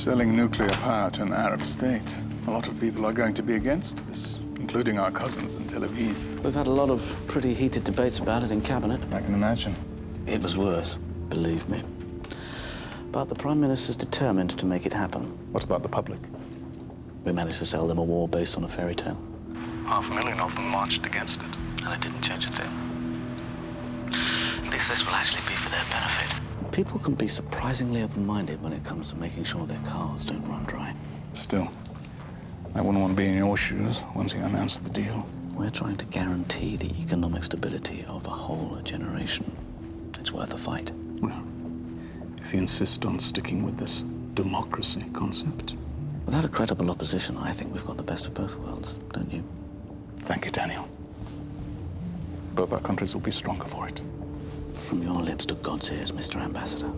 Selling nuclear power to an Arab state. A lot of people are going to be against this, including our cousins in Tel Aviv. We've had a lot of pretty heated debates about it in cabinet. I can imagine. It was worse, believe me. But the Prime Minister's determined to make it happen. What about the public? We managed to sell them a war based on a fairy tale. 500,000 of them marched against it. And it didn't change a thing. At least this will actually be for their benefit. People can be surprisingly open-minded when it comes to making sure their cars don't run dry. Still, I wouldn't want to be in your shoes once you announced the deal. We're trying to guarantee the economic stability of a whole generation. It's worth a fight. Well, if you insist on sticking with this democracy concept. Without a credible opposition, I think we've got the best of both worlds, don't you? Thank you, Daniel. Both our countries will be stronger for it. From your lips to God's ears, Mr. Ambassador.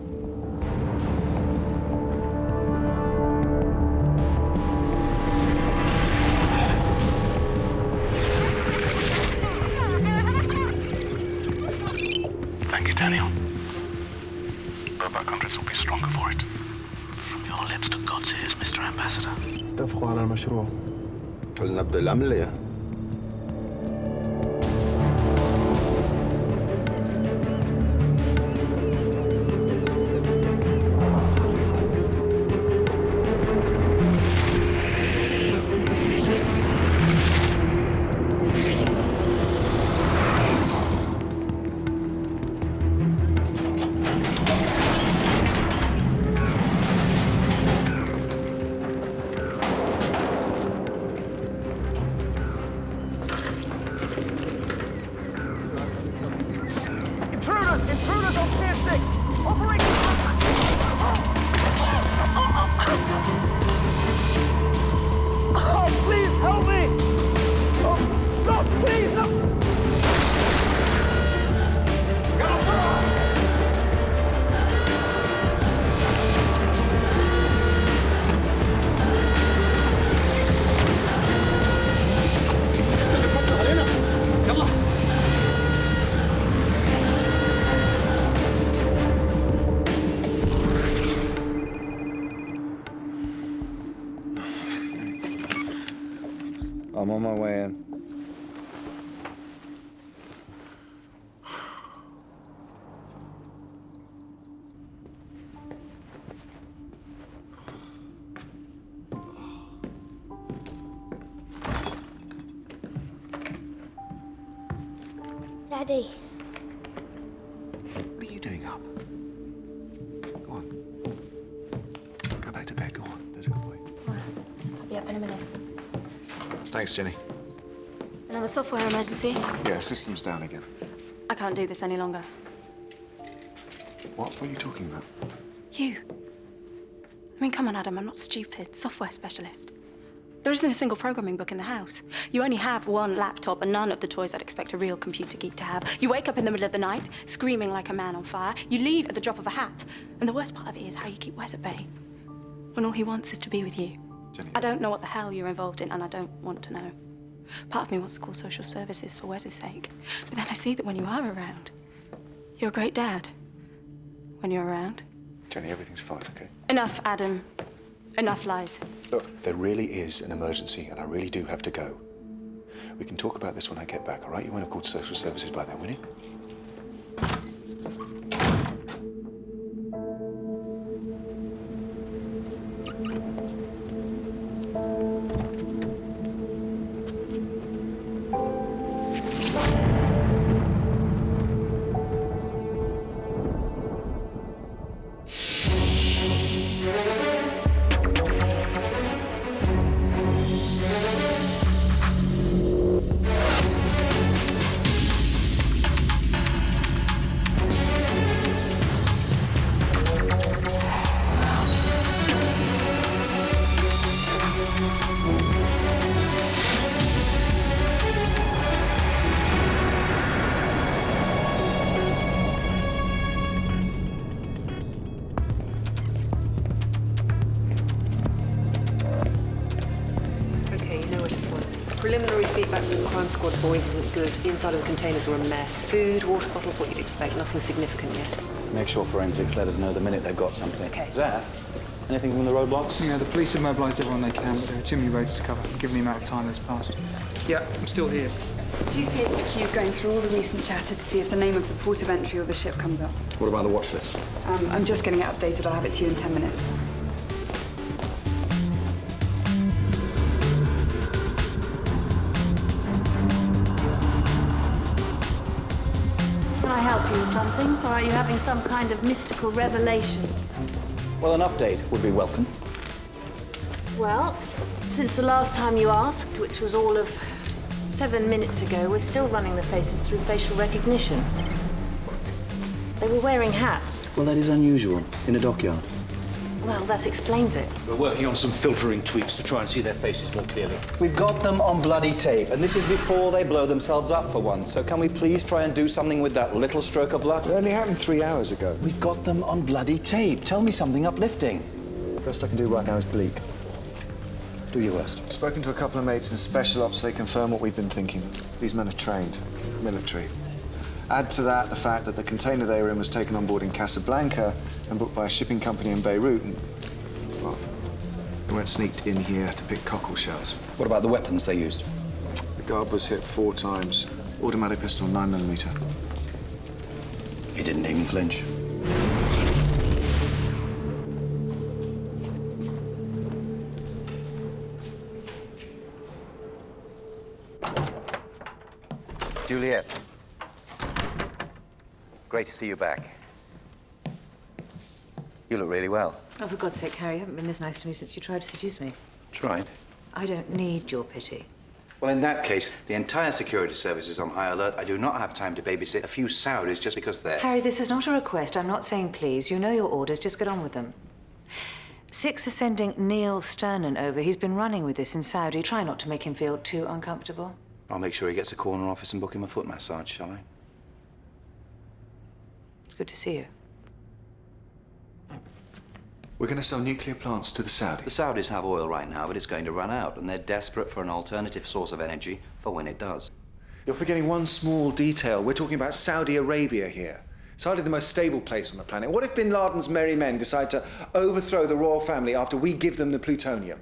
Thank you, Daniel. Both our countries will be stronger for it. From your lips to God's ears, Mr. Ambassador. اتفقوا على المشروع. فلنبدأ العملية. Intruders on E06! Operation! Oh, please help me! Oh, God, please, no! I'm on my way in. Daddy. What are you doing up? Go on. Go back to bed, go on. There's a good boy. I'll be up in a minute. Thanks, Jenny. Another software emergency? Yeah, system's down again. I can't do this any longer. What are you talking about? You. I mean, come on, Adam, I'm not stupid. Software specialist. There isn't a single programming book in the house. You only have one laptop and none of the toys I'd expect a real computer geek to have. You wake up in the middle of the night, screaming like a man on fire. You leave at the drop of a hat. And the worst part of it is how you keep Wes at bay, when all he wants is to be with you. Jenny. I don't know what the hell you're involved in, and I don't want to know. Part of me wants to call social services for Wes's sake. But then I see that when you are around, you're a great dad. When you're around. Jenny, everything's fine, okay? Enough, Adam. Enough lies. Look, there really is an emergency, and I really do have to go. We can talk about this when I get back, all right? You won't have called social services by then, will you? Preliminary feedback from the crime squad boys isn't good. The inside of the containers were a mess. Food, water bottles, what you'd expect. Nothing significant yet. Make sure forensics let us know the minute they've got something. Okay. Zeth, Anything from the roadblocks? Yeah, the police have mobilised everyone they can, but there are too many roads to cover, given the amount of time that's passed. Yeah, I'm still here. GCHQ is going through all the recent chatter to see if the name of the port of entry or the ship comes up. What about the watch list? I'm just getting it updated. I'll have it to you in 10 minutes. Can I help you with something? Or are you having some kind of mystical revelation? Well, an update would be welcome. Well, since the last time you asked, which was all of 7 minutes ago, we're still running the faces through facial recognition. They were wearing hats. Well, that is unusual in a dockyard. Well, that explains it. We're working on some filtering tweaks to try and see their faces more clearly. We've got them on bloody tape, and this is before they blow themselves up for once. So can we please try and do something with that little stroke of luck? It only happened 3 hours ago. We've got them on bloody tape. Tell me something uplifting. The best I can do right now is bleak. Do your worst. I've spoken to a couple of mates in special ops. They confirm what we've been thinking. These men are trained, military. Add to that the fact that the container they were in was taken on board in Casablanca and booked by a shipping company in Beirut. And, well, they weren't sneaked in here to pick cockle shells. What about the weapons they used? The guard was hit 4 times. Automatic pistol, 9mm. He didn't even flinch. Juliet. Great to see you back. You look really well. Oh, for God's sake, Harry, you haven't been this nice to me since you tried to seduce me. Tried. I don't need your pity. Well, in that case, the entire security service is on high alert. I do not have time to babysit a few Saudis just because they're... Harry, this is not a request. I'm not saying please. You know your orders. Just get on with them. 6 are sending Neil Sternan over. He's been running with this in Saudi. Try not to make him feel too uncomfortable. I'll make sure he gets a corner office and book him a foot massage, shall I? It's good to see you. We're going to sell nuclear plants to the Saudis. The Saudis have oil right now, but it's going to run out, and they're desperate for an alternative source of energy for when it does. You're forgetting one small detail. We're talking about Saudi Arabia here. It's hardly the most stable place on the planet. What if bin Laden's merry men decide to overthrow the royal family after we give them the plutonium?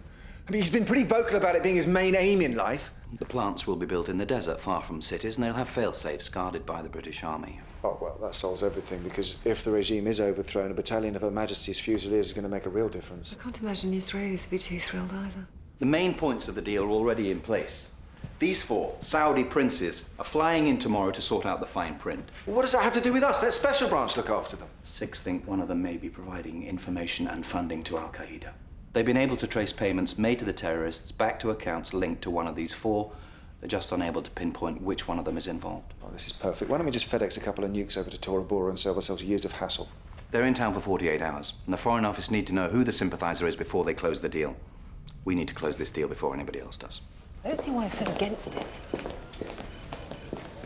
I mean, he's been pretty vocal about it being his main aim in life. The plants will be built in the desert, far from cities, and they'll have fail-safes guarded by the British Army. Oh, well, that solves everything, because if the regime is overthrown, a battalion of Her Majesty's Fusiliers is going to make a real difference. I can't imagine the Israelis would be too thrilled either. The main points of the deal are already in place. These 4 Saudi princes are flying in tomorrow to sort out the fine print. What does that have to do with us? Let Special Branch look after them. 6 think one of them may be providing information and funding to al-Qaeda. They've been able to trace payments made to the terrorists back to accounts linked to one of these 4. They're just unable to pinpoint which one of them is involved. Oh, this is perfect. Why don't we just FedEx a couple of nukes over to Tora Bora and save ourselves years of hassle? They're in town for 48 hours, and the Foreign Office need to know who the sympathizer is before they close the deal. We need to close this deal before anybody else does. I don't see why I'm so against it.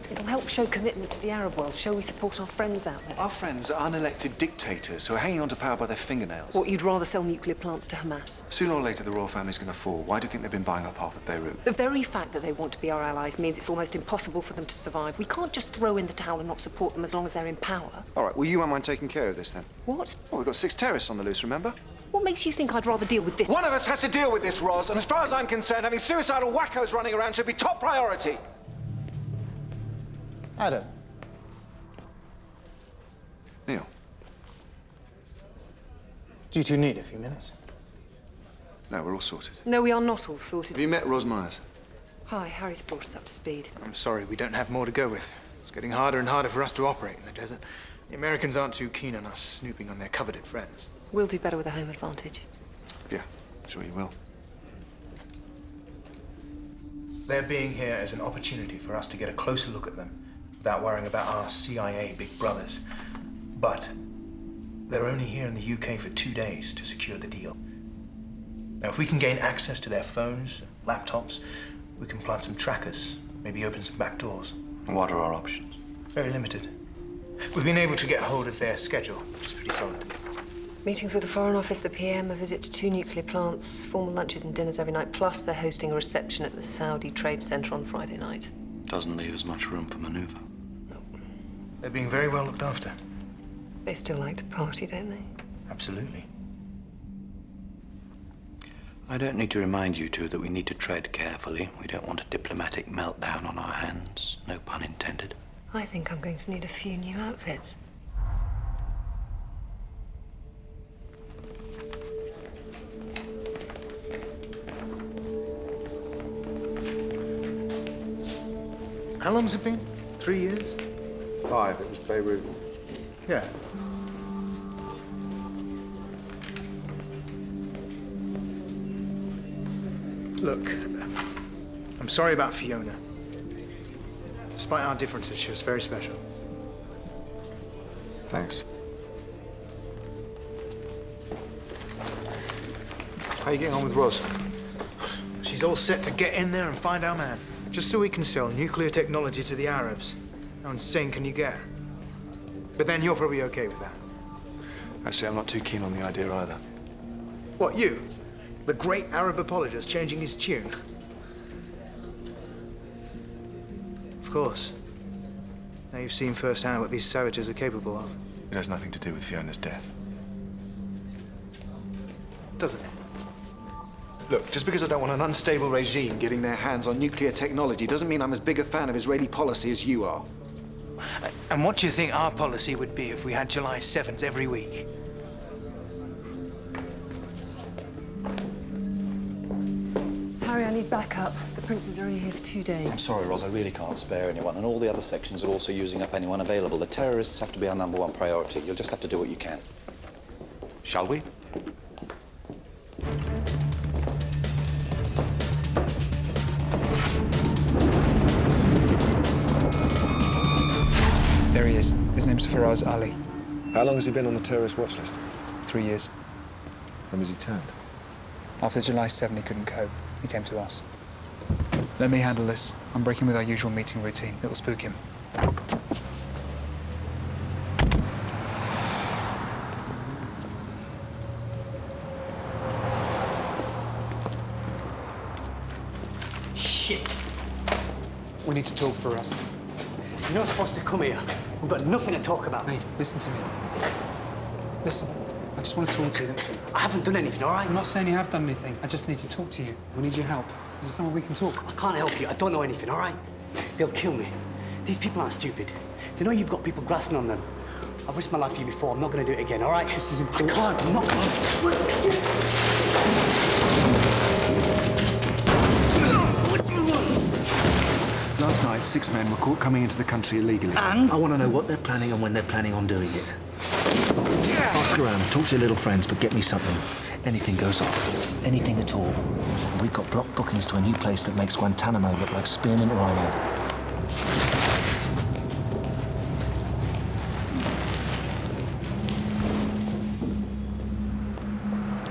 It'll help show commitment to the Arab world, show we support our friends out there. Our friends are unelected dictators who are hanging on to power by their fingernails. What, you'd rather sell nuclear plants to Hamas? Sooner or later, the royal family's going to fall. Why do you think they've been buying up half of Beirut? The very fact that they want to be our allies means it's almost impossible for them to survive. We can't just throw in the towel and not support them as long as they're in power. All right, well, you won't mind taking care of this, then? What? Well, we've got 6 terrorists on the loose, remember? What makes you think I'd rather deal with this? One of us has to deal with this, Roz, and as far as I'm concerned, having suicidal wackos running around should be top priority. Adam. Neil. Do you two need a few minutes? No, we're all sorted. No, we are not all sorted. Have you met Roz Myers? Hi, Harry's brought us up to speed. I'm sorry, we don't have more to go with. It's getting harder and harder for us to operate in the desert. The Americans aren't too keen on us snooping on their coveted friends. We'll do better with a home advantage. Yeah, sure you will. Their being here is an opportunity for us to get a closer look at them without worrying about our CIA big brothers. But they're only here in the UK for 2 days to secure the deal. Now, if we can gain access to their phones, laptops, we can plant some trackers, maybe open some back doors. What are our options? Very limited. We've been able to get hold of their schedule, which is pretty solid. Meetings with the Foreign Office, the PM, a visit to 2 nuclear plants, formal lunches and dinners every night, plus they're hosting a reception at the Saudi Trade Center on Friday night. Doesn't leave us much room for maneuver. They're being very well looked after. They still like to party, don't they? Absolutely. I don't need to remind you two that we need to tread carefully. We don't want a diplomatic meltdown on our hands. No pun intended. I think I'm going to need a few new outfits. How long's it been? 3 years? 5, it was Beirut. Yeah. Look, I'm sorry about Fiona. Despite our differences, she was very special. Thanks. How are you getting on with Ros? She's all set to get in there and find our man. Just so we can sell nuclear technology to the Arabs. How insane can you get? But then you're probably okay with that. Actually, I'm not too keen on the idea either. What, you? The great Arab apologist changing his tune? Of course. Now you've seen firsthand what these savages are capable of. It has nothing to do with Fiona's death. Doesn't it? Look, just because I don't want an unstable regime getting their hands on nuclear technology doesn't mean I'm as big a fan of Israeli policy as you are. And what do you think our policy would be if we had July 7s every week? Harry, I need backup. The princes are only here for 2 days. I'm sorry, Ros, I really can't spare anyone, and all the other sections are also using up anyone available. The terrorists have to be our #1 priority. You'll just have to do what you can. Shall we? There he is. His name's Faraz Ali. How long has he been on the terrorist watch list? 3 years. When was he turned? After July 7, he couldn't cope. He came to us. Let me handle this. I'm breaking with our usual meeting routine. It'll spook him. Shit. We need to talk, Faraz. You're not supposed to come here. We've got nothing to talk about. Hey, listen to me. Listen, I just want to talk to you, that's all. I haven't done anything, all right? I'm not saying you have done anything. I just need to talk to you. We need your help. Is there somewhere we can talk? I can't help you. I don't know anything, all right? They'll kill me. These people aren't stupid. They know you've got people grasping on them. I've risked my life for you before. I'm not going to do it again, all right? This is important. I can't. I'm not going Last night, 6 men were caught coming into the country illegally. And? I want to know what they're planning and when they're planning on doing it. Ask around, talk to your little friends, but get me something. Anything goes off. Anything at all. We've got block bookings to a new place that makes Guantanamo look like Spearmint Rhino.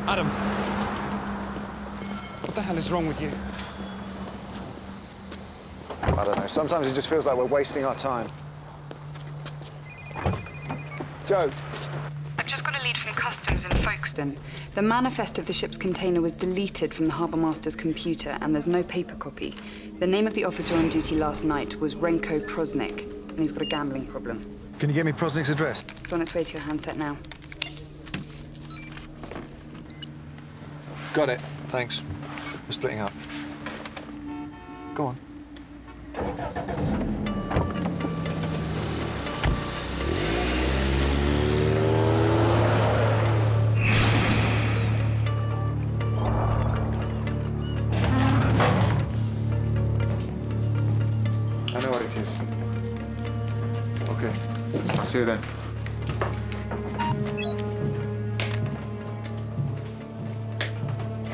Adam. What the hell is wrong with you? I don't know. Sometimes it just feels like we're wasting our time. Joe. I've just got a lead from customs in Folkestone. The manifest of the ship's container was deleted from the harbour master's computer, and there's no paper copy. The name of the officer on duty last night was Renko Prosnik, and he's got a gambling problem. Can you get me Prosnik's address? It's on its way to your handset now. Got it. Thanks. We're splitting up. Go on. I know what it is. Okay. I'll see you then.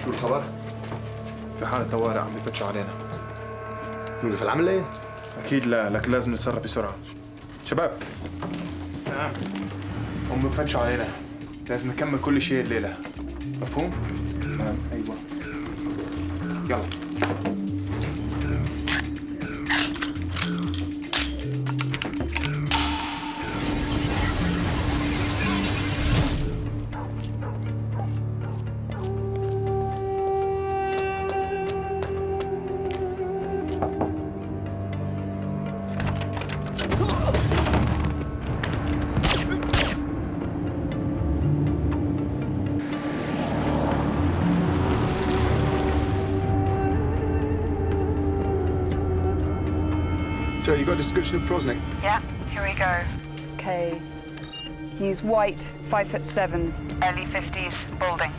شو الخبر؟ في حالة طوارئ عم بيفتشوا علينا. نوقف العملية؟ أكيد لا، لكن لازم نتصرف بسرعة. شباب. نعم. هم بيفتشوا علينا. لازم نكمل كل شيء الليلة. مفهوم؟ نعم، أيوة. يلا. got a description of Prosnik? Yeah, here we go. Okay. He's white, 5'7", early 50s, balding.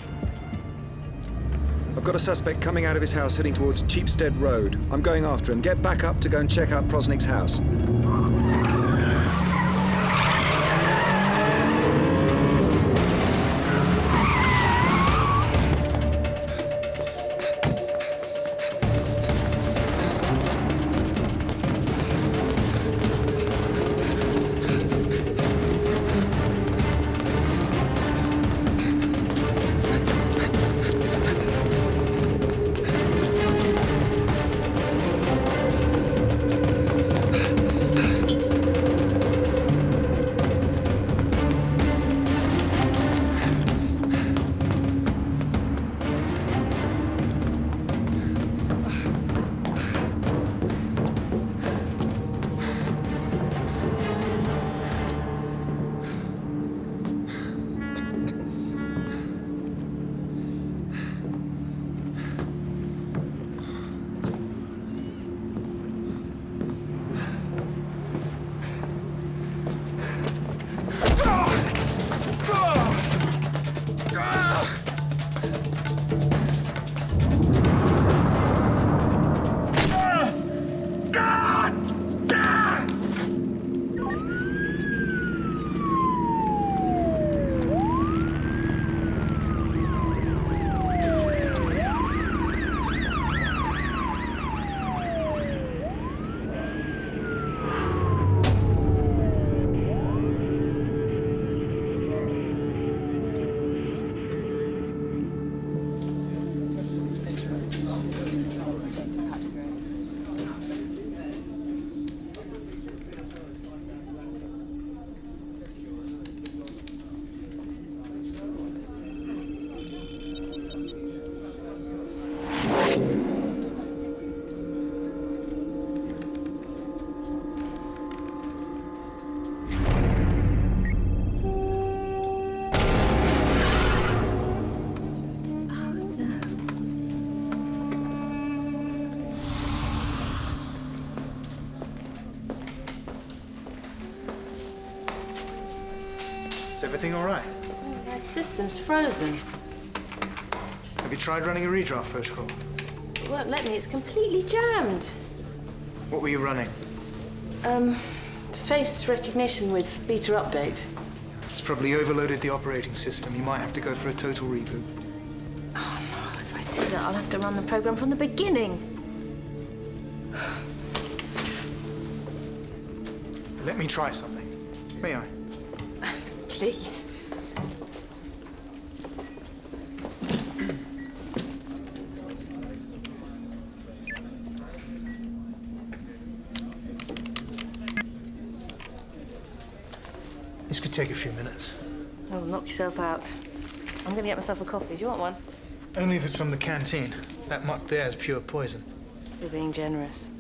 I've got a suspect coming out of his house heading towards Cheapstead Road. I'm going after him. Get back up to go and check out Prosnik's house. Is everything all right? My system's frozen. Have you tried running a redraft protocol? It won't let me. It's completely jammed. What were you running? Face recognition with beta update. It's probably overloaded the operating system. You might have to go for a total reboot. Oh, no. If I do that, I'll have to run the program from the beginning. Let me try something. May I? Please. This could take a few minutes. Oh, knock yourself out. I'm going to get myself a coffee. Do you want one? Only if it's from the canteen. That muck there is pure poison. You're being generous.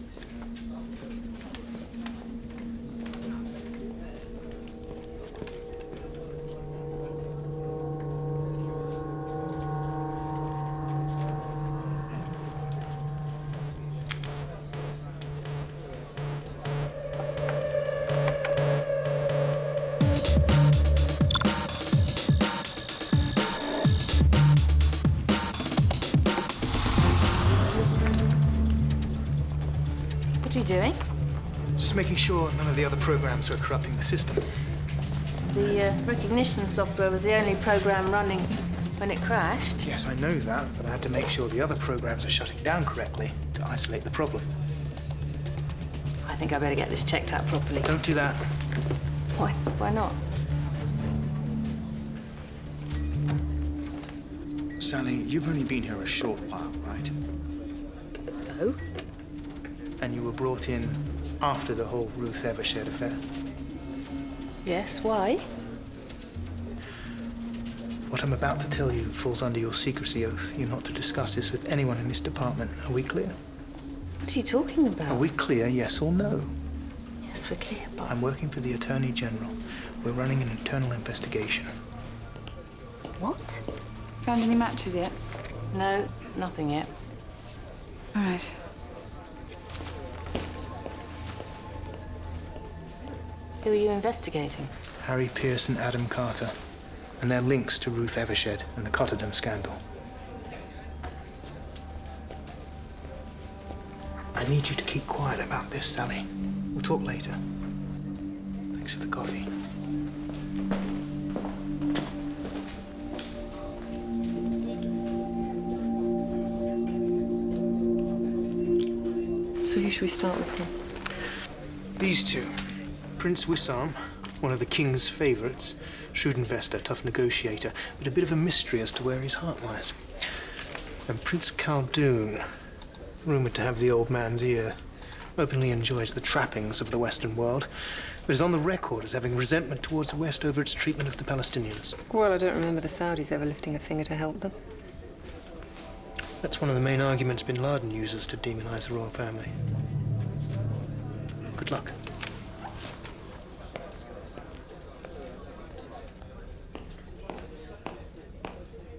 What are you doing? Just making sure none of the other programs are corrupting the system. The recognition software was the only program running when it crashed. Yes, I know that, but I had to make sure the other programs are shutting down correctly to isolate the problem. I think I better get this checked out properly. Don't do that. Why? Why not? Sally, you've only been here a short while, right? So? And you were brought in after the whole Ruth Evershed affair. Yes, why? What I'm about to tell you falls under your secrecy oath. You're not to discuss this with anyone in this department. Are we clear? What are you talking about? Are we clear, yes or no? Yes, we're clear, Bob. I'm working for the Attorney General. We're running an internal investigation. What? Found any matches yet? No, nothing yet. All right. Who are you investigating? Harry Pierce and Adam Carter, and their links to Ruth Evershed and the Cotterdam scandal. I need you to keep quiet about this, Sally. We'll talk later. Thanks for the coffee. So who should we start with then? These two. Prince Wissam, one of the king's favourites, shrewd investor, tough negotiator, but a bit of a mystery as to where his heart lies. And Prince Khaldoon, rumoured to have the old man's ear, openly enjoys the trappings of the Western world, but is on the record as having resentment towards the West over its treatment of the Palestinians. Well, I don't remember the Saudis ever lifting a finger to help them. That's one of the main arguments bin Laden uses to demonise the royal family. Good luck.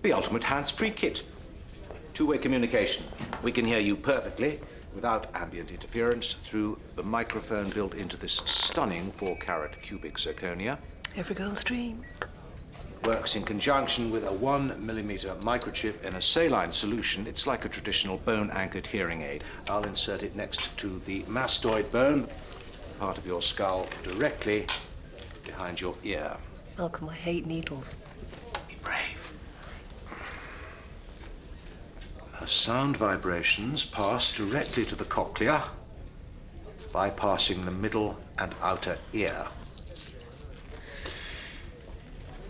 The ultimate hands-free kit. Two-way communication. We can hear you perfectly, without ambient interference, through the microphone built into this stunning 4-carat cubic zirconia. Every girl's dream. Works in conjunction with a 1mm microchip in a saline solution. It's like a traditional bone-anchored hearing aid. I'll insert it next to the mastoid bone, part of your skull, directly behind your ear. Malcolm, I hate needles. Be brave. Sound vibrations pass directly to the cochlea, bypassing the middle and outer ear.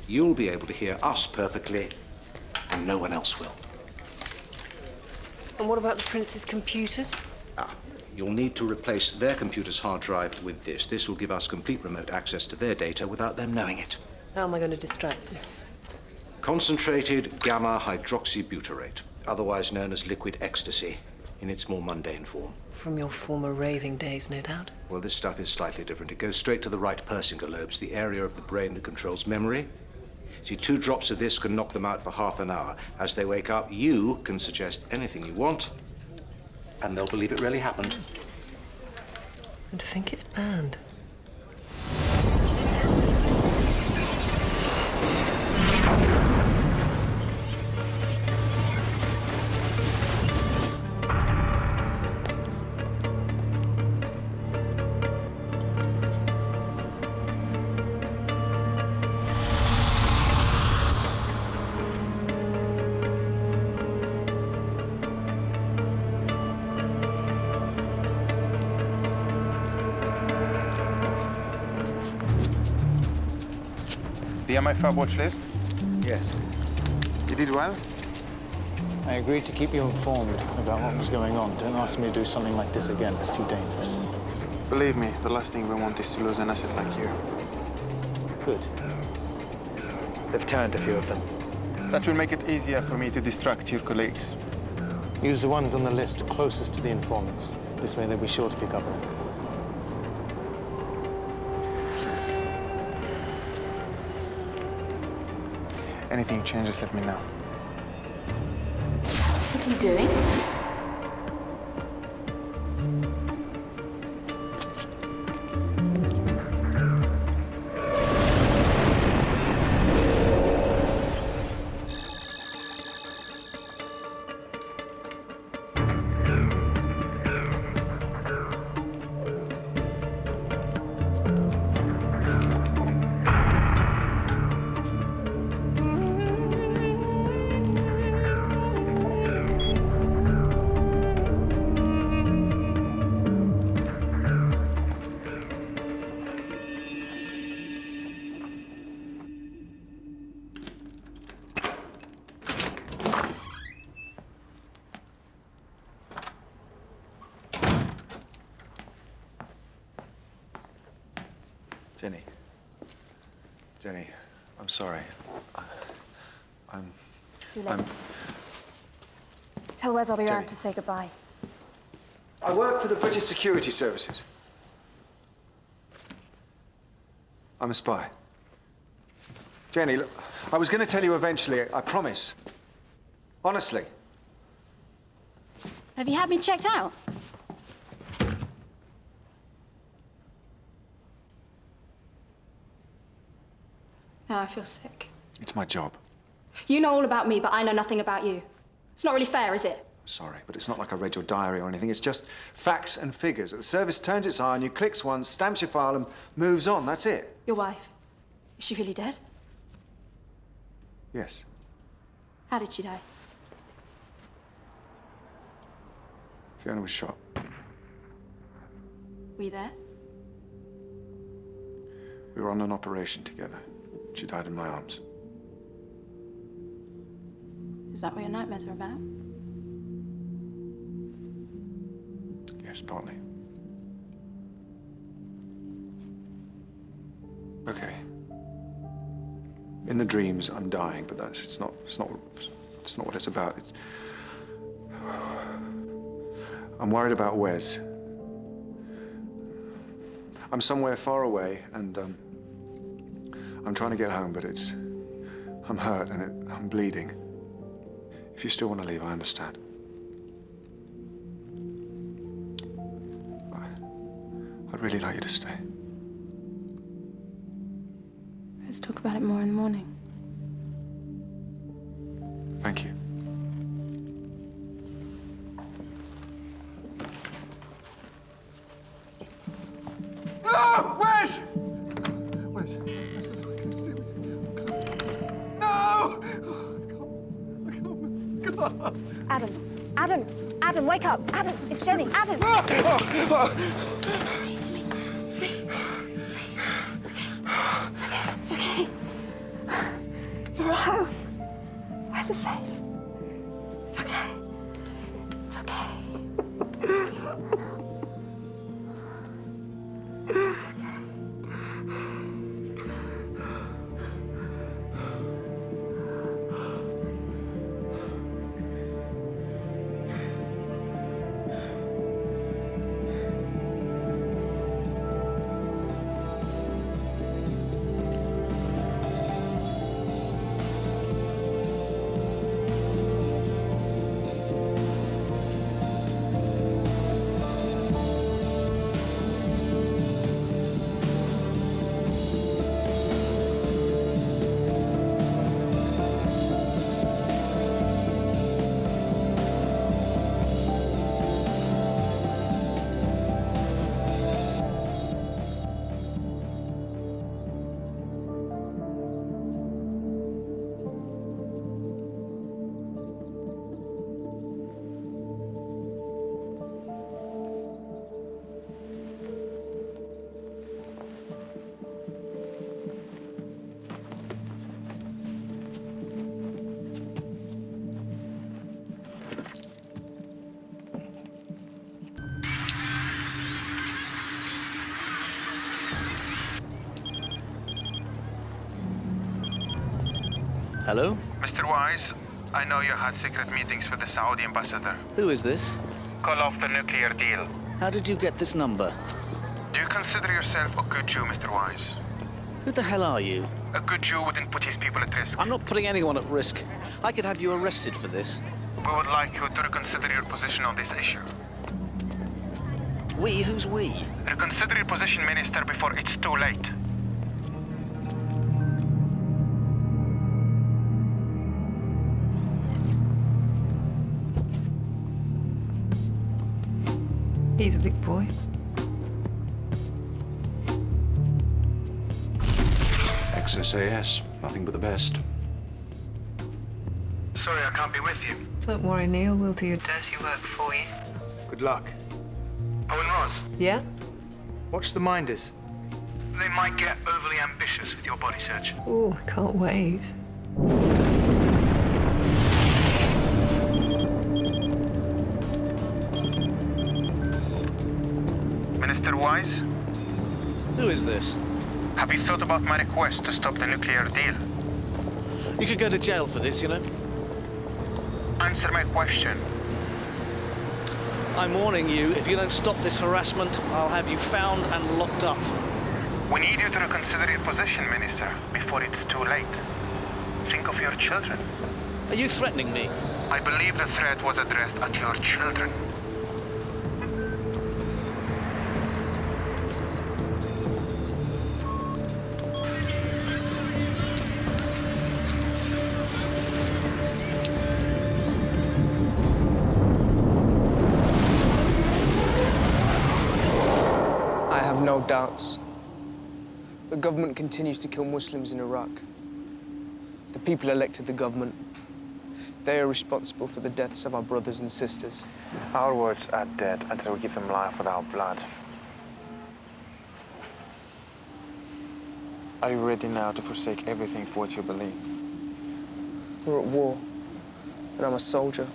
You'll be able to hear us perfectly, and no one else will. And what about the prince's computers? You'll need to replace their computer's hard drive with this. This will give us complete remote access to their data without them knowing it. How am I going to distract them? Concentrated gamma hydroxybutyrate, otherwise known as liquid ecstasy, in its more mundane form. From your former raving days, no doubt. Well, this stuff is slightly different. It goes straight to the right Persinger lobes, the area of the brain that controls memory. See, 2 drops of this can knock them out for half an hour. As they wake up, you can suggest anything you want, and they'll believe it really happened. And to think it's banned. The MI5 watch list? Yes. You did well? I agreed to keep you informed about what was going on. Don't ask me to do something like this again. It's too dangerous. Believe me, the last thing we want is to lose an asset like you. Good. They've turned a few of them. That will make it easier for me to distract your colleagues. Use the ones on the list closest to the informants. This way they'll be sure to pick up on it. Anything changes, let me know. What are you doing? Jenny, I'm sorry. I'm... Too late. Tell Wes I'll be around to say goodbye. I work for the British Security Services. I'm a spy. Jenny, look, I was going to tell you eventually, I promise. Honestly. Have you had me checked out? Now I feel sick. It's my job. You know all about me, but I know nothing about you. It's not really fair, is it? Sorry, but it's not like I read your diary or anything. It's just facts and figures. The service turns its eye on you, clicks once, stamps your file, and moves on. That's it. Your wife, is she really dead? Yes. How did she die? Fiona was shot. Were you there? We were on an operation together. She died in my arms. Is that what your nightmares are about? Yes, partly. Okay. In the dreams, I'm dying, but it's not what it's about. I'm worried about Wes. I'm somewhere far away, and I'm trying to get home, but I'm hurt and I'm bleeding. If you still want to leave, I understand. I'd really like you to stay. Let's talk about it more in the morning. Thank you. No! Wes! Wes? No! Adam, wake up. Adam, it's Jenny. Adam. It's okay. You're at home. Where's the safe? It's okay. It's okay. It's okay. Hello? Mr. Wise, I know you had secret meetings with the Saudi ambassador. Who is this? Call off the nuclear deal. How did you get this number? Do you consider yourself a good Jew, Mr. Wise? Who the hell are you? A good Jew wouldn't put his people at risk. I'm not putting anyone at risk. I could have you arrested for this. We would like you to reconsider your position on this issue. We? Who's we? Reconsider your position, Minister, before it's too late. He's a big boy. Ex-SAS, nothing but the best. Sorry I can't be with you. Don't worry, Neil. We'll do your dirty work for you. Good luck. Oh, and Roz, Yeah? watch the minders. They might get overly ambitious with your body search. Oh, I can't wait. Minister Wise, Who is this? have you thought about my request to stop the nuclear deal? You could go to jail for this, you know? Answer my question. I'm warning you, if you don't stop this harassment, I'll have you found and locked up. We need you to reconsider your position, Minister, before it's too late. Think of your children. Are you threatening me? I believe the threat was addressed at your children. no doubts. The government continues to kill Muslims in Iraq. The people elected the government. They are responsible for the deaths of our brothers and sisters. Our words are dead until we give them life with our blood. Are you ready now to forsake everything for what you believe? We're at war, and I'm a soldier.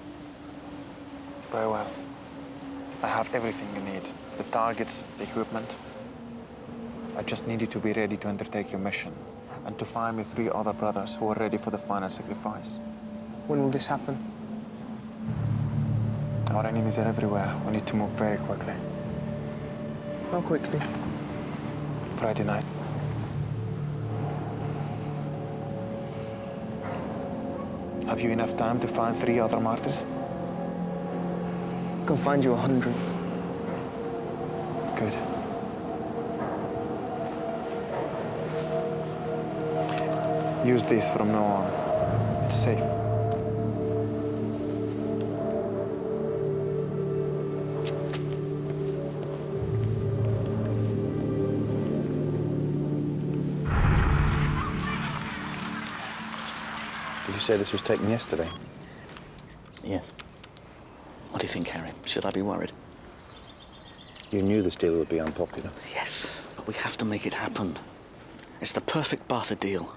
Very well. I have everything you need. The targets, the equipment. I just need you to be ready to undertake your mission and to find me 3 other brothers who are ready for the final sacrifice. When will this happen? Our enemies are everywhere. We need to move very quickly. How quickly? Friday night. Have you enough time to find 3 other martyrs? I can find you 100. Good. Use this from now on. It's safe. Did you say this was taken yesterday? Yes. What do you think, Harry? Should I be worried? You knew this deal would be unpopular. Yes, but we have to make it happen. It's the perfect barter deal.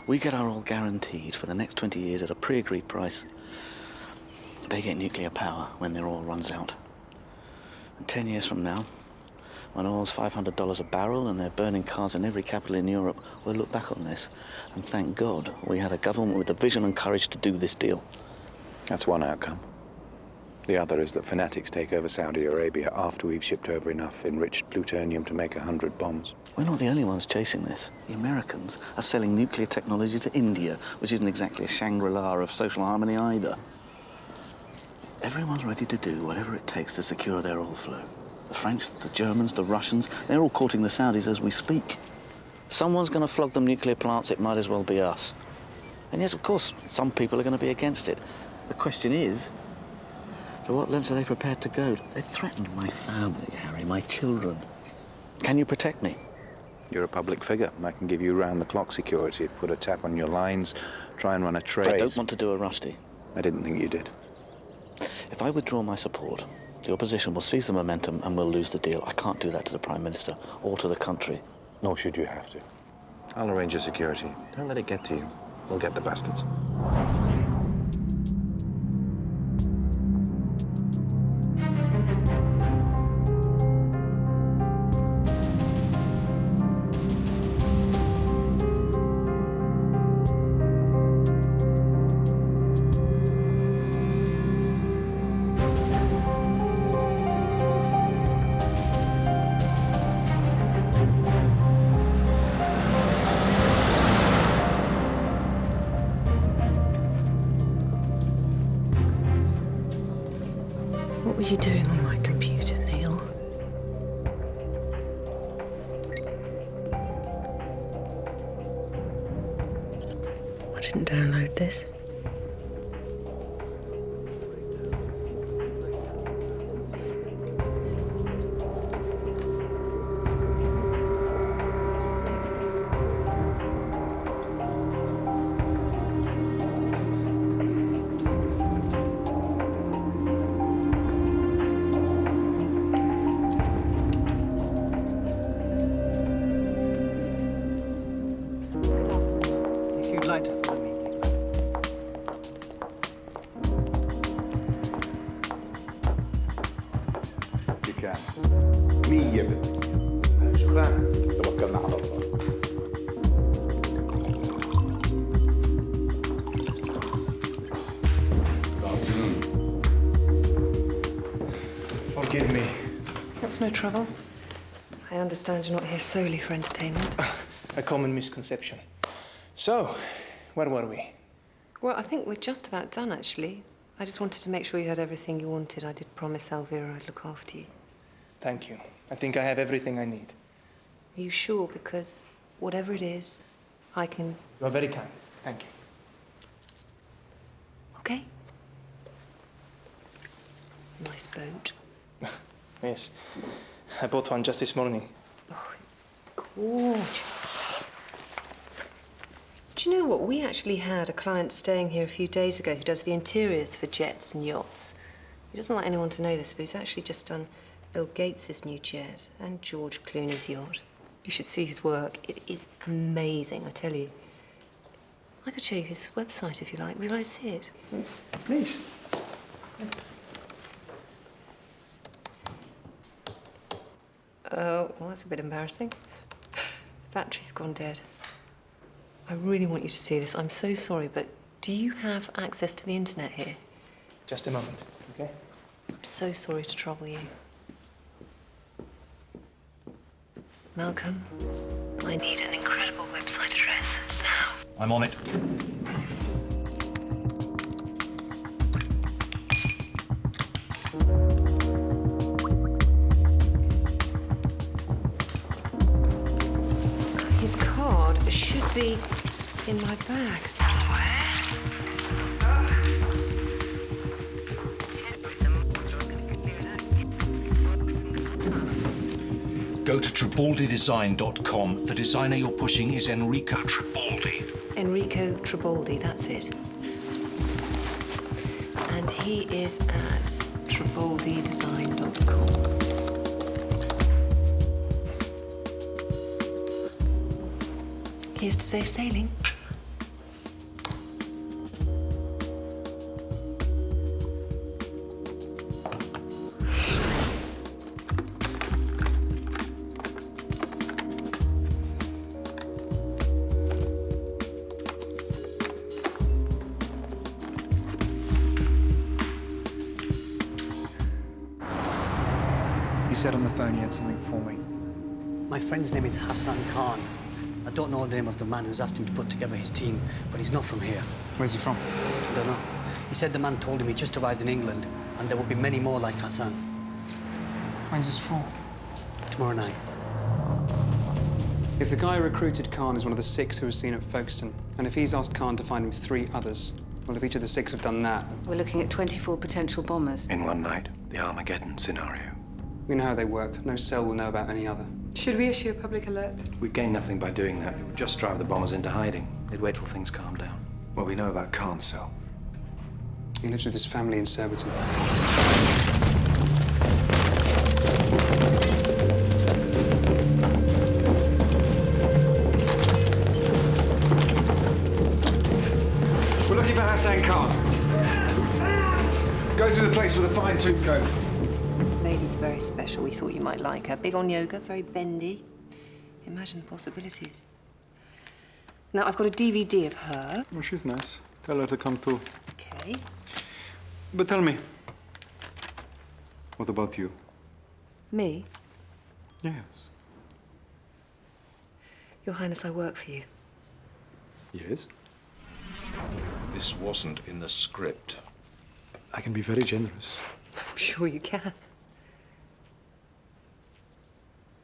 We get our oil guaranteed for the next 20 years at a pre-agreed price. They get nuclear power when their oil runs out. And 10 years from now, when oil's $500 a barrel and they're burning cars in every capital in Europe, we'll look back on this and thank God we had a government with the vision and courage to do this deal. That's one outcome. The other is that fanatics take over Saudi Arabia after we've shipped over enough enriched plutonium to make 100 bombs. We're not the only ones chasing this. The Americans are selling nuclear technology to India, which isn't exactly a Shangri-La of social harmony either. Everyone's ready to do whatever it takes to secure their oil flow. The French, the Germans, the Russians, they're all courting the Saudis as we speak. Someone's going to flog them nuclear plants, it might as well be us. And yes, of course, some people are going to be against it. The question is, to what lengths are they prepared to go? They threatened my family, Harry, my children. Can you protect me? You're a public figure. I can give you round-the-clock security, put a tap on your lines, try and run a trace. I don't want to do a Rushdie. I didn't think you did. If I withdraw my support, the opposition will seize the momentum and we'll lose the deal. I can't do that to the Prime Minister or to the country. Nor should you have to. I'll arrange your security. Don't let it get to you. We'll get the bastards. What were you doing on my computer, Neil? I didn't download this. Like to follow me, You can. 100%. شكرا. توكلنا على الله. Forgive me. That's no trouble. I understand you're not here solely for entertainment. A common misconception. So, where were we? Well, I think we're just about done, actually. I just wanted to make sure you had everything you wanted. I did promise Elvira I'd look after you. Thank you. I think I have everything I need. Are you sure? Because whatever it is, I can... You are very kind. Thank you. Okay? Nice boat. Yes. I bought one just this morning. Oh, it's gorgeous. Do you know what? We actually had a client staying here a few days ago who does the interiors for jets and yachts. He doesn't like anyone to know this, but he's actually just done Bill Gates's new jet and George Clooney's yacht. You should see his work. It is amazing, I tell you. I could show you his website if you like. Would you like to see it? Please. Oh, well, that's a bit embarrassing. Battery's gone dead. I really want you to see this. I'm so sorry, but do you have access to the internet here? Just a moment, okay? I'm so sorry to trouble you. Malcolm, I need an incredible website address now. I'm on it. His card should be in my bag somewhere. Go to tribaldidesign.com. The designer you're pushing is Enrico Tribaldi. Enrico Tribaldi, that's it. And he is at tribaldidesign.com. Here's to safe sailing. You said on the phone you had something for me. My friend's name is Hassan Khan. I don't know the name of the man who's asked him to put together his team, but he's not from here. Where's he from? I don't know. He said the man told him he just arrived in England, and there will be many more like Hassan. When's this for? Tomorrow night. If the guy who recruited Khan is one of the 6 who was seen at Folkestone, and if he's asked Khan to find him 3 others, well, if each of the 6 have done that... We're looking at 24 potential bombers. In one night, the Armageddon scenario. We know how they work. No cell will know about any other. Should we issue a public alert? We'd gain nothing by doing that. It would just drive the bombers into hiding. They'd wait till things calm down. What we know about Khan's cell? He lives with his family in Surbiton. We're looking for Hassan Khan. Go through the place with a fine-tooth comb. Lady's very special. We thought you might like her. Big on yoga, very bendy. Imagine the possibilities. Now, I've got a DVD of her. Well, she's nice. Tell her to come too. Okay. But tell me, what about you? Me? Yes. Your Highness, I work for you. Yes? This wasn't in the script. I can be very generous. I'm sure you can.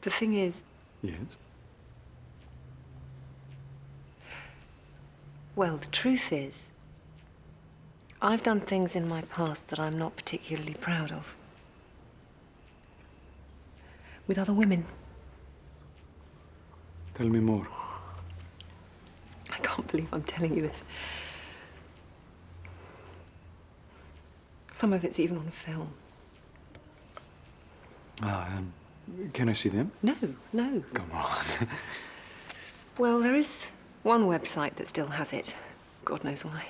The thing is... Yes? Well, the truth is, I've done things in my past that I'm not particularly proud of. With other women. Tell me more. I can't believe I'm telling you this. Some of it's even on film. Can I see them? No, no. Come on. Well, there is one website that still has it. God knows why.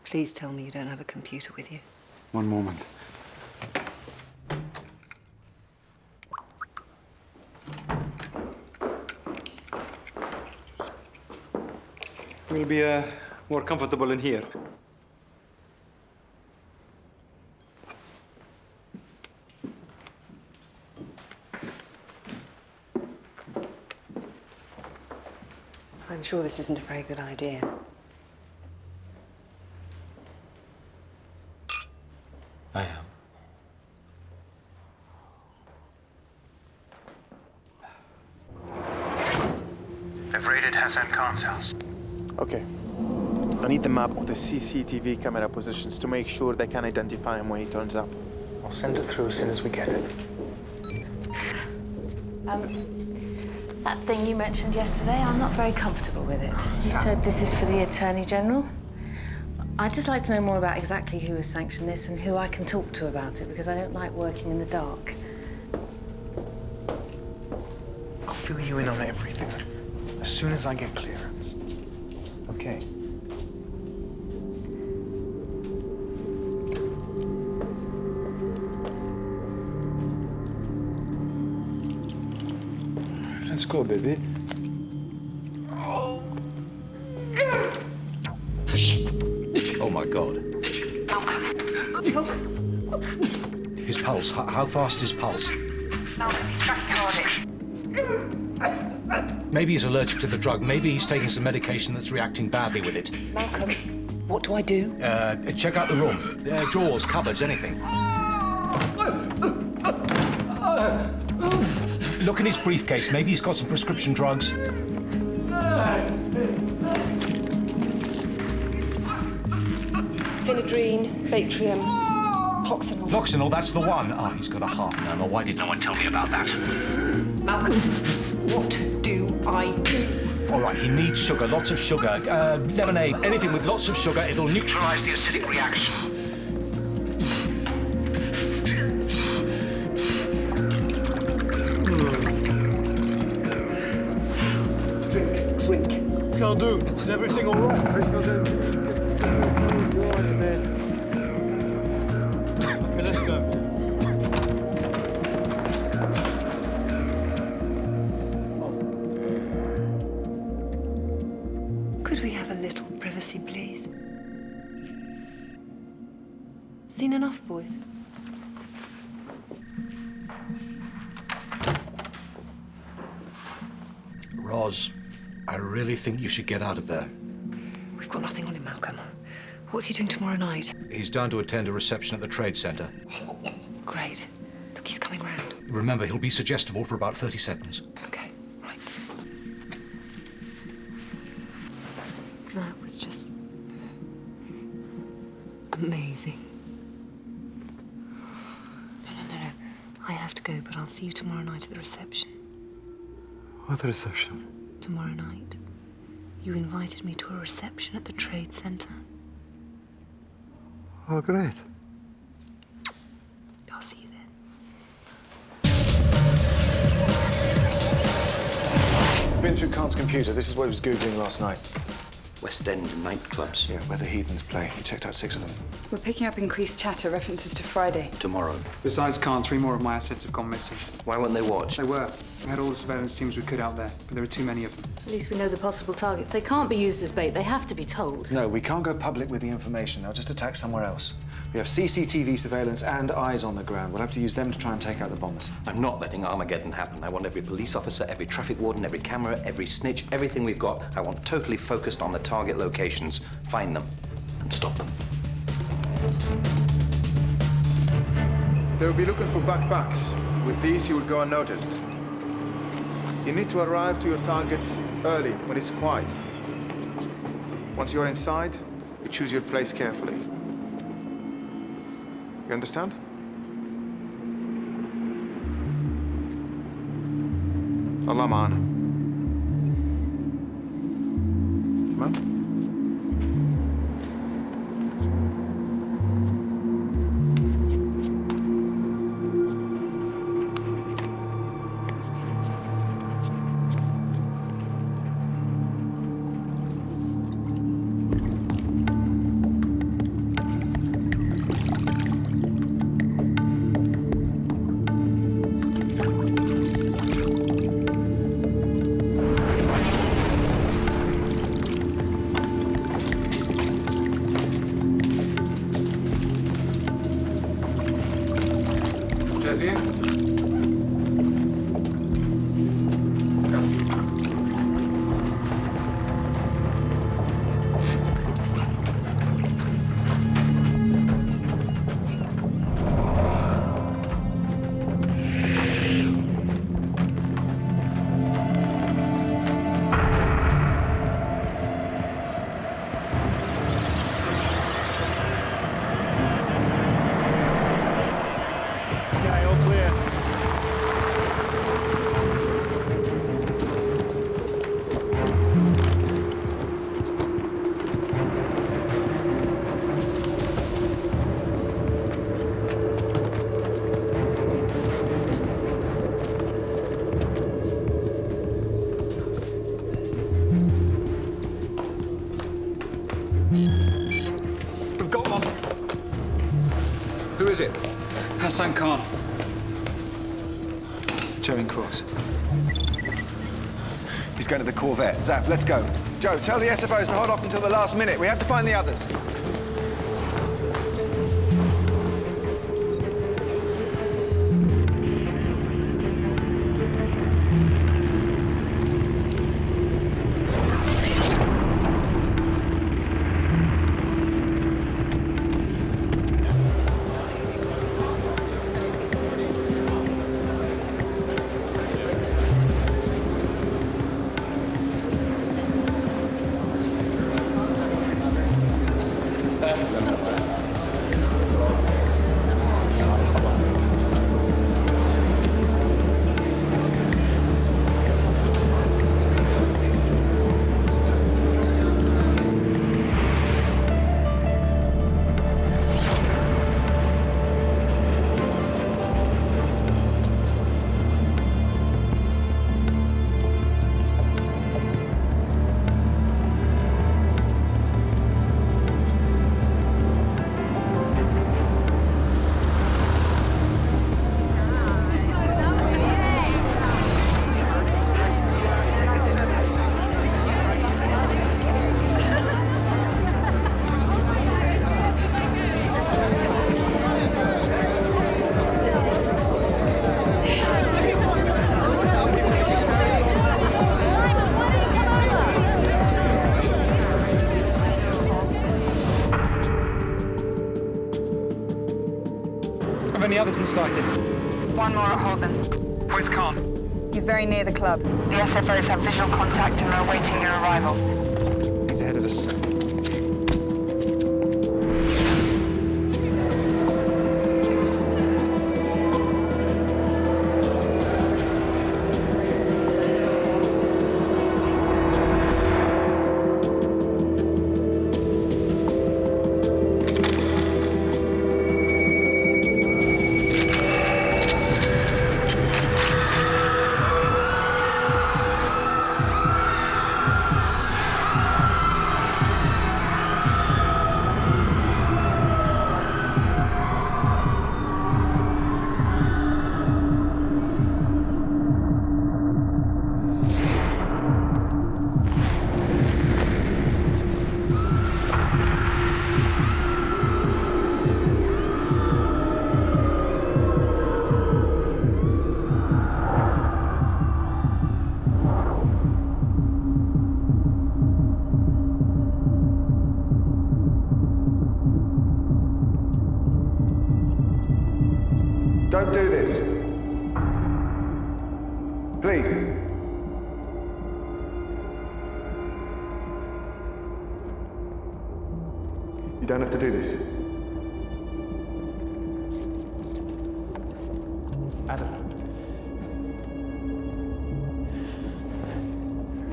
Please tell me you don't have a computer with you. One moment. We'll be more comfortable in here. I'm sure this isn't a very good idea. I am. They've raided Hassan Khan's house. Okay. I need the map of the CCTV camera positions to make sure they can identify him when he turns up. I'll send it through as soon as we get it. That thing you mentioned yesterday, I'm not very comfortable with it. You said this is for the Attorney General. I'd just like to know more about exactly who has sanctioned this and who I can talk to about it, because I don't like working in the dark. I'll fill you in on everything as soon as I get clearance. Okay. Let's go, baby. Oh, my God. What's happening? His pulse. How fast is pulse? Malcolm, he's bradycardic. Maybe he's allergic to the drug. Maybe he's taking some medication that's reacting badly with it. Malcolm, what do I do? Check out the room. Drawers, cupboards, anything. Look in his briefcase. Maybe he's got some prescription drugs. Phenidrine, Batrium, Cloxanol. Cloxanol, that's the one. Ah, he's got a heart murmur. Why did no one tell me about that? Malcolm, what do I do? All right, he needs sugar, lots of sugar. Lemonade, anything with lots of sugar, it'll neutralize the acidic reaction. Drink. Khaldun, is everything all right? Okay, let's go. Could we have a little privacy, please? Seen enough, boys? Roz, I really think you should get out of there. We've got nothing on him, Malcolm. What's he doing tomorrow night? He's down to attend a reception at the Trade Center. Great. Look, he's coming round. Remember, he'll be suggestible for about 30 seconds. Okay, right. That was just amazing. No. I have to go, but I'll see you tomorrow night at the reception. What reception? Tomorrow night. You invited me to a reception at the Trade Center. Oh, great. I'll see you then. Been through Kant's computer. This is what he was Googling last night. West End nightclubs. Yeah, where the heathens play. He checked out 6 of them. We're picking up increased chatter, references to Friday. Tomorrow. Besides Khan, 3 more of my assets have gone missing. Why weren't they watched? They were. We had all the surveillance teams we could out there, but there are too many of them. At least we know the possible targets. They can't be used as bait. They have to be told. No, we can't go public with the information. They'll just attack somewhere else. We have CCTV surveillance and eyes on the ground. We'll have to use them to try and take out the bombers. I'm not letting Armageddon happen. I want every police officer, every traffic warden, every camera, every snitch, everything we've got. I want totally focused on the target locations. Find them and stop them. They will be looking for backpacks. With these, you will go unnoticed. You need to arrive to your targets early, when it's quiet. Once you're inside, you choose your place carefully. You understand? Allah ma'ana. Come on. We've got one. Who is it? Hassan Khan. Charing Cross. He's going to the Corvette. Zap, let's go. Joe, tell the S05s to hold off until the last minute. We have to find the others. Have any others been sighted? One more at Holborn. Where's Khan? He's very near the club. The SFOs have visual contact and are awaiting your arrival. He's ahead of us. Don't do this. Please. You don't have to do this. Adam.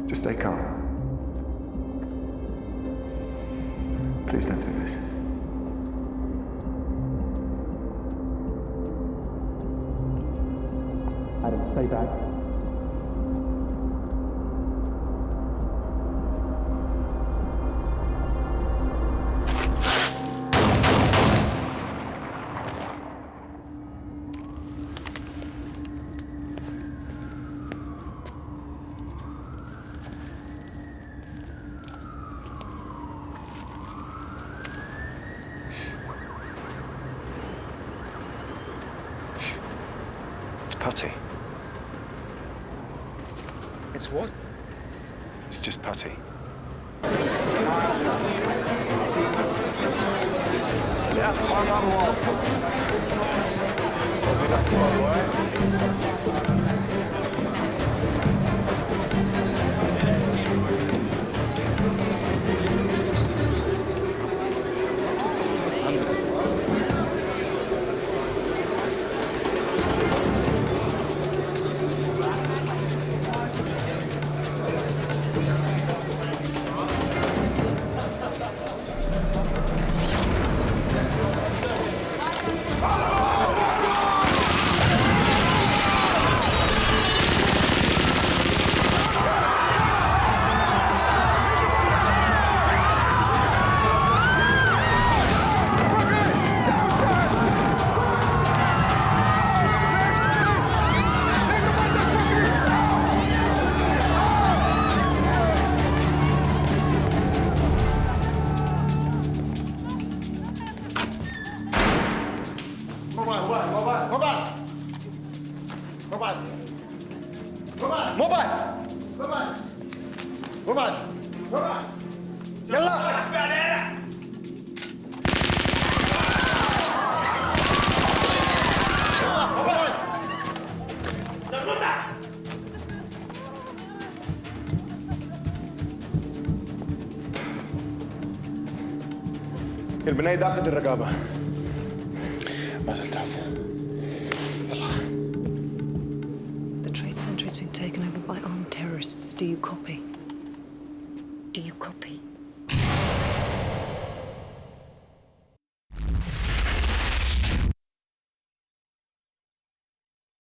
Just stay calm. Please don't do this. Adam, stay back. It's putty. It's what? It's just putty. وابعد وابعد يلا البناية ضاقت الرقابة. ما زلت عفو. The trade center has been taken over by armed terrorists. Do you copy? Do you copy?